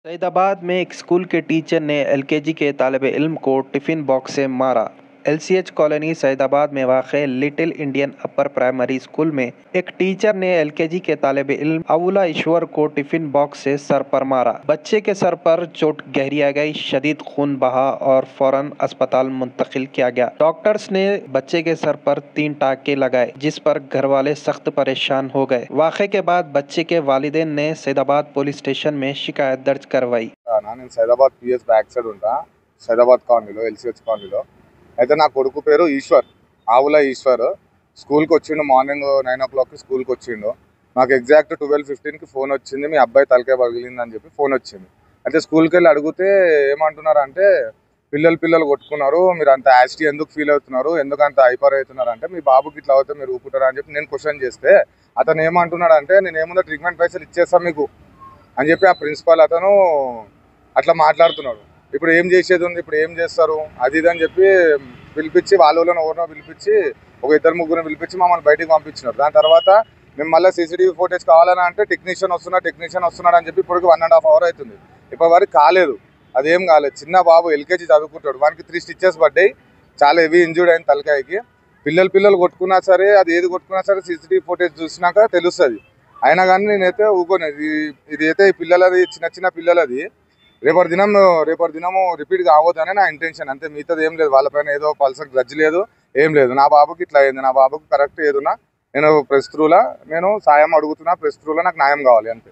सईदाबाद में एक स्कूल के टीचर ने एलकेजी के तालिब-इल्म को टिफिन बॉक्स से मारा। एलसीएच कॉलोनी सईदाबाद में वाक़ little Indian upper primary school में एक टीचर ने एलकेजी के तालिब-इल्म अवुला ईश्वर को टिफिन बॉक्स से सर पर मारा। बच्चे के सर पर चोट गहरी आ गई, शदीद खून बहा और फौरन अस्पताल मुंतकिल किया गया। डॉक्टर्स ने बच्चे के सर पर 3 टाँके लगाए, जिस पर घर वाले सख्त परेशान हो गए। वाक़े के बाद बच्चे के वालिदैन ने सईदाबाद पुलिस स्टेशन में शिकायत दर्ज करवाई। నేను సైదాబాద్ పిఎస్ బ్యాక్ సైడ్ ఉంటా, సైదాబాద్ కాలనీలో, ఎల్సిహెచ్ కాలనీలో. అయితే నా కొడుకు పేరు ఈశ్వర్, ఆవుల ఈశ్వర్. స్కూల్కి వచ్చిండు, మార్నింగ్ 9 o'clockకి స్కూల్కి వచ్చిండు. నాకు ఎగ్జాక్ట్ 12:15కి ఫోన్ వచ్చింది, మీ అబ్బాయి తలకాయ పగిలిందని చెప్పి ఫోన్ వచ్చింది. అయితే స్కూల్కి వెళ్ళి అడిగితే ఏమంటున్నారంటే, పిల్లలు కొట్టుకున్నారు, మీరు అంత యాసిటీ ఎందుకు ఫీల్ అవుతున్నారు, ఎందుకు అంత హైపర్ అవుతున్నారు అంటే, మీ బాబుకి ఇట్లా అవుతే మీరు ఊపుతారా అని చెప్పి నేను క్వశ్చన్ చేస్తే, అతను ఏమంటున్నాడు అంటే, నేను ఏముందో ట్రీట్మెంట్ పైసలు ఇచ్చేస్తాను మీకు అని చెప్పి ఆ ప్రిన్సిపాల్ అతను అట్లా మాట్లాడుతున్నాడు. ఇప్పుడు ఏం చేసేది ఉంది, ఇప్పుడు ఏం చేస్తారు అది ఇది అని చెప్పి పిలిపించి, వాళ్ళని ఎవరినో పిలిపించి, ఒక 2-3 పిలిపించి మమ్మల్ని బయటికి పంపించినారు. దాని తర్వాత మేము మళ్ళీ సీసీటీవీ ఫుటేజ్ కావాలని అంటే టెక్నీషియన్ వస్తున్నాడు అని చెప్పి ఇప్పటికి 1.5 hour అవుతుంది. ఇప్పటి వరకు కాలేదు, అదేం కాలేదు. చిన్న బాబు ఎల్కేజీ చదువుకుంటాడు, వానికి 3 stitches పడ్డాయి, చాలా హెవీ ఇంజూర్డ్ అయింది తలకాయకి. పిల్లలు కొట్టుకున్నా సరే, అది ఏది కొట్టుకున్నా సరే సీసీటీవీ ఫుటేజ్ చూసినాక తెలుస్తుంది. అయినా కానీ నేనైతే ఊకోలేదు. ఇది అయితే పిల్లలది, చిన్న పిల్లలది, రేపటి దినము రిపీట్ కావద్దని నా ఇంటెన్షన్, అంతే. మిగతాది ఏం లేదు, వాళ్ళపైన ఏదో పల్సర్ గ్రడ్జ్ లేదు, ఏం లేదు. నా బాబుకి ఇట్లా అయింది, నా బాబుకి కరెక్ట్ ఏదున్నా నేను ప్రెస్ త్రూలా నేను సాయం అడుగుతున్నా, ప్రెస్ త్రూలో నాకు న్యాయం కావాలి అంతే.